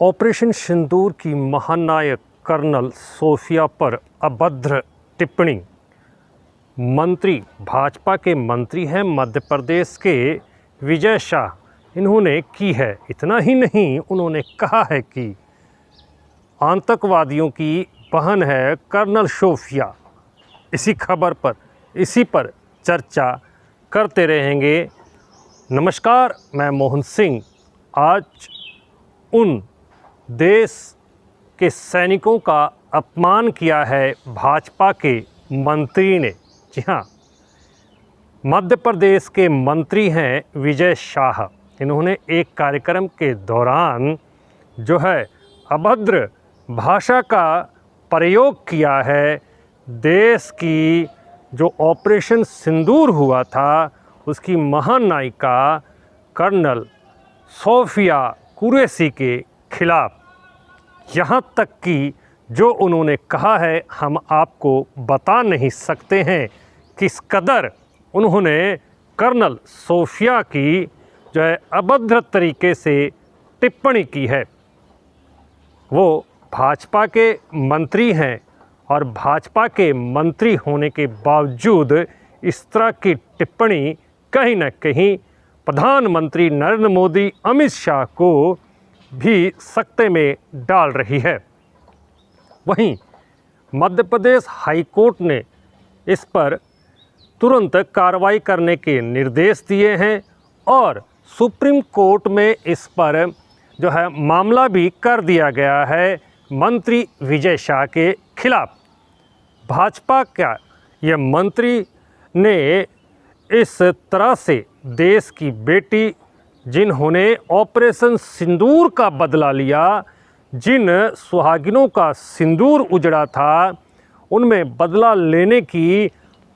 Operation सिंदूर की महानायक colonel Sophia पर अभद्र टिप्पणी। मंत्री, भाजपा के मंत्री हैं मध्य प्रदेश के विजय शाह, इन्होंने की है। इतना ही नहीं, उन्होंने कहा है कि आतंकवादियों की बहन है कर्नल सोफिया। इसी खबर पर, इसी पर चर्चा करते रहेंगे। नमस्कार, मैं मोहन सिंह। आज उन देश के सैनिकों का अपमान किया है भाजपा के मंत्री ने। जी हाँ, मध्य प्रदेश के मंत्री हैं विजय शाह। इन्होंने एक कार्यक्रम के दौरान जो है अभद्र भाषा का प्रयोग किया है। देश की जो ऑपरेशन सिंदूर हुआ था उसकी महानायिका कर्नल सोफिया कुरैशी के खिलाफ, यहाँ तक कि जो उन्होंने कहा है हम आपको बता नहीं सकते हैं किस कदर उन्होंने कर्नल सोफिया की जो है अभद्र तरीके से टिप्पणी की है। वो भाजपा के मंत्री हैं और भाजपा के मंत्री होने के बावजूद इस तरह की टिप्पणी कहीं न कहीं प्रधानमंत्री नरेंद्र मोदी, अमित शाह को भी सकते में डाल रही है। वहीं मध्य प्रदेश हाई कोर्ट ने इस पर तुरंत कार्रवाई करने के निर्देश दिए हैं और सुप्रीम कोर्ट में इस पर जो है मामला भी कर दिया गया है मंत्री विजय शाह के खिलाफ। भाजपा का यह मंत्री ने इस तरह से देश की बेटी, जिन्होंने ऑपरेशन सिंदूर का बदला लिया, जिन सुहागिनों का सिंदूर उजड़ा था, उनमें बदला लेने की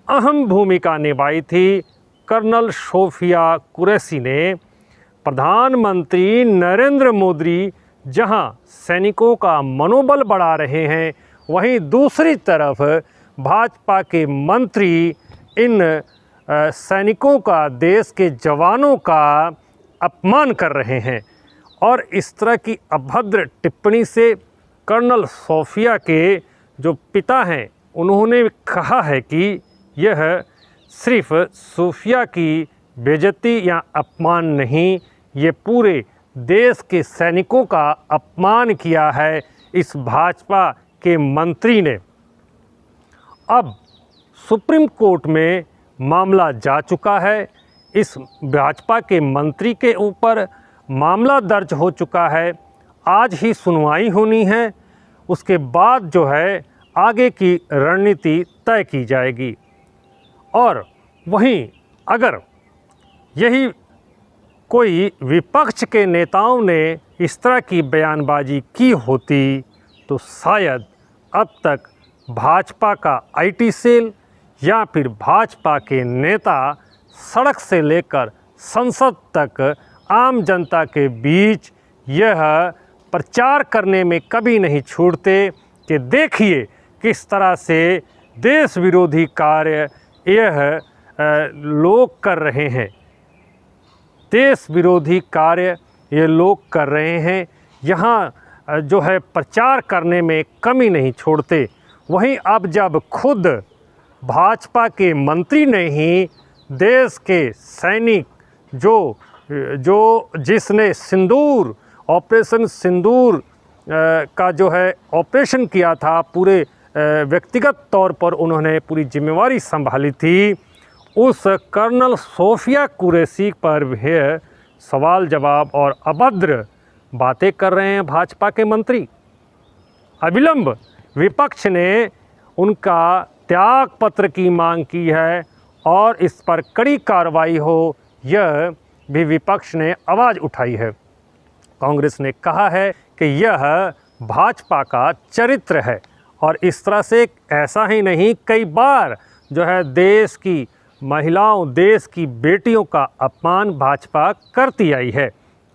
अहम भूमिका निभाई थी कर्नल सोफिया कुरैशी ने। प्रधानमंत्री नरेंद्र मोदी जहां सैनिकों का मनोबल बढ़ा रहे हैं, वहीं दूसरी तरफ भाजपा के मंत्री इन सैनिकों का, देश के जवानों का अपमान कर रहे हैं। और इस तरह की अभद्र टिप्पणी से कर्नल सोफिया के जो पिता हैं, उन्होंने कहा है कि यह सिर्फ सोफिया की बेइज्जती या अपमान नहीं, ये पूरे देश के सैनिकों का अपमान किया है इस भाजपा के मंत्री ने। अब सुप्रीम कोर्ट में मामला जा चुका है। इस भाजपा के मंत्री के ऊपर मामला दर्ज हो चुका है। आज ही सुनवाई होनी है, उसके बाद जो है आगे की रणनीति तय की जाएगी। और वहीं अगर यही कोई विपक्ष के नेताओं ने इस तरह की बयानबाजी की होती तो शायद अब तक भाजपा का आईटी सेल या फिर भाजपा के नेता सड़क से लेकर संसद तक आम जनता के बीच यह प्रचार करने में कभी नहीं छूटते कि देखिए किस तरह से देश विरोधी कार्य यह लोग कर रहे हैं। देश विरोधी कार्य ये लोग कर रहे हैं, यहाँ जो है प्रचार करने में कमी नहीं छोड़ते। वहीं अब जब खुद भाजपा के मंत्री ने ही देश के सैनिक जिसने सिंदूर, ऑपरेशन सिंदूर का जो है ऑपरेशन किया था, पूरे व्यक्तिगत तौर पर उन्होंने पूरी जिम्मेवारी संभाली थी, उस कर्नल सोफिया कुरैशी पर भी सवाल जवाब और अभद्र बातें कर रहे हैं भाजपा के मंत्री। अविलंब विपक्ष ने उनका त्याग पत्र की मांग की है और इस पर कड़ी कार्रवाई हो, यह भी विपक्ष ने आवाज़ उठाई है। कांग्रेस ने कहा है कि यह भाजपा का चरित्र है और इस तरह से ऐसा ही नहीं, कई बार जो है देश की महिलाओं, देश की बेटियों का अपमान भाजपा करती आई है।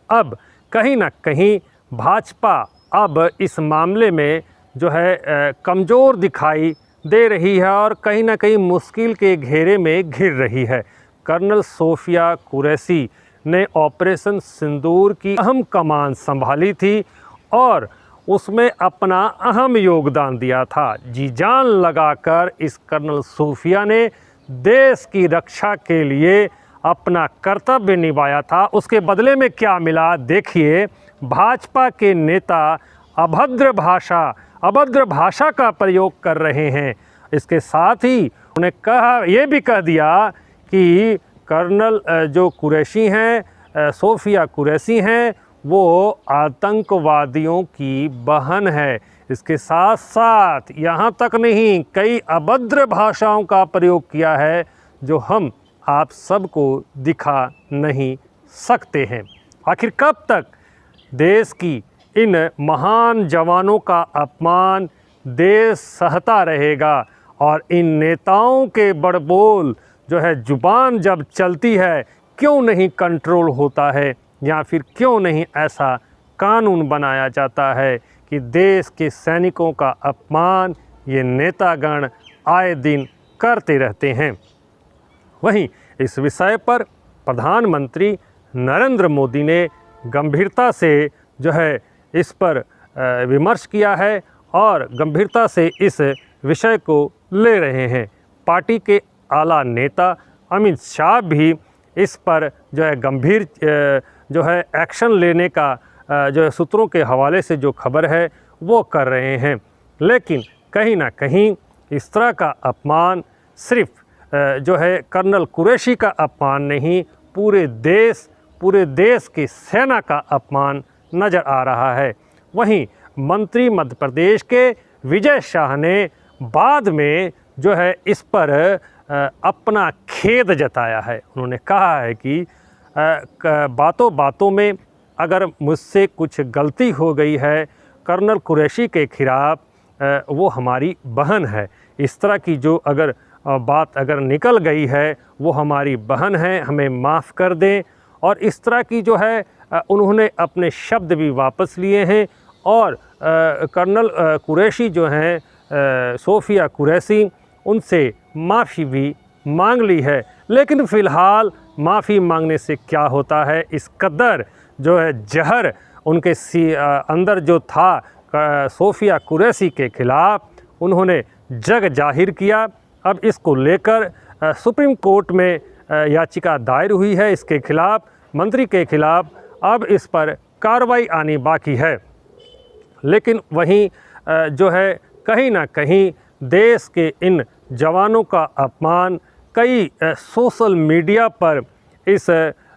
अब कहीं ना कहीं भाजपा अब इस मामले में जो है कमज़ोर दिखाई दे रही है और कहीं ना कहीं मुश्किल के घेरे में घिर रही है। कर्नल सोफिया कुरैशी ने ऑपरेशन सिंदूर की अहम कमान संभाली थी और उसमें अपना अहम योगदान दिया था। जी जान लगाकर इस कर्नल सूफिया ने देश की रक्षा के लिए अपना कर्तव्य निभाया था। उसके बदले में क्या मिला देखिए। भाजपा के नेता अभद्र भाषा का प्रयोग कर रहे हैं। इसके साथ ही उन्हें ये भी कह दिया कि कर्नल जो कुरैशी हैं, सोफिया कुरैशी हैं, वो आतंकवादियों की बहन है। इसके साथ साथ यहाँ तक नहीं, कई अभद्र भाषाओं का प्रयोग किया है जो हम आप सबको दिखा नहीं सकते हैं। आखिर कब तक देश की इन महान जवानों का अपमान देश सहता रहेगा और इन नेताओं के बड़बोल जो है जुबान जब चलती है क्यों नहीं कंट्रोल होता है, या फिर क्यों नहीं ऐसा कानून बनाया जाता है कि देश के सैनिकों का अपमान ये नेतागण आए दिन करते रहते हैं। वहीं इस विषय पर प्रधानमंत्री नरेंद्र मोदी ने गंभीरता से जो है इस पर विमर्श किया है और गंभीरता से इस विषय को ले रहे हैं। पार्टी के आला नेता अमित शाह भी इस पर जो है गंभीर जो है एक्शन लेने का जो है सूत्रों के हवाले से जो खबर है वो कर रहे हैं। लेकिन कहीं ना कहीं इस तरह का अपमान सिर्फ जो है कर्नल कुरैशी का अपमान नहीं, पूरे देश की सेना का अपमान नज़र आ रहा है। वहीं मंत्री मध्य प्रदेश के विजय शाह ने बाद में जो है इस पर अपना खेद जताया है। उन्होंने कहा है कि बातों बातों में अगर मुझसे कुछ गलती हो गई है, कर्नल कुरैशी के खिलाफ़ वो हमारी बहन है, इस तरह की जो अगर बात अगर निकल गई है वो हमारी बहन है, हमें माफ़ कर दें। और इस तरह की जो है उन्होंने अपने शब्द भी वापस लिए हैं और कर्नल कुरैशी जो हैं, सोफिया कुरैशी, उनसे माफ़ी भी मांग ली है। लेकिन फ़िलहाल माफ़ी मांगने से क्या होता है, इस कदर जो है जहर उनके अंदर जो था सोफिया कुरैशी के ख़िलाफ़ उन्होंने जग जाहिर किया। अब इसको लेकर सुप्रीम कोर्ट में याचिका दायर हुई है इसके खिलाफ़, मंत्री के खिलाफ़। अब इस पर कार्रवाई आनी बाकी है। लेकिन वहीं जो है कहीं ना कहीं देश के इन जवानों का अपमान कई सोशल मीडिया पर इस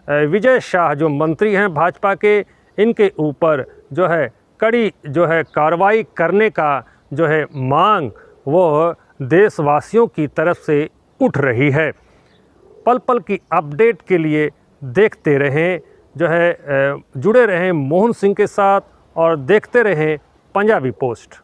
विजय शाह जो मंत्री हैं भाजपा के, इनके ऊपर जो है कड़ी जो है कार्रवाई करने का जो है मांग वो देशवासियों की तरफ से उठ रही है। पल पल की अपडेट के लिए देखते रहें, जो है जुड़े रहें मोहन सिंह के साथ और देखते रहें पंजाबी पोस्ट।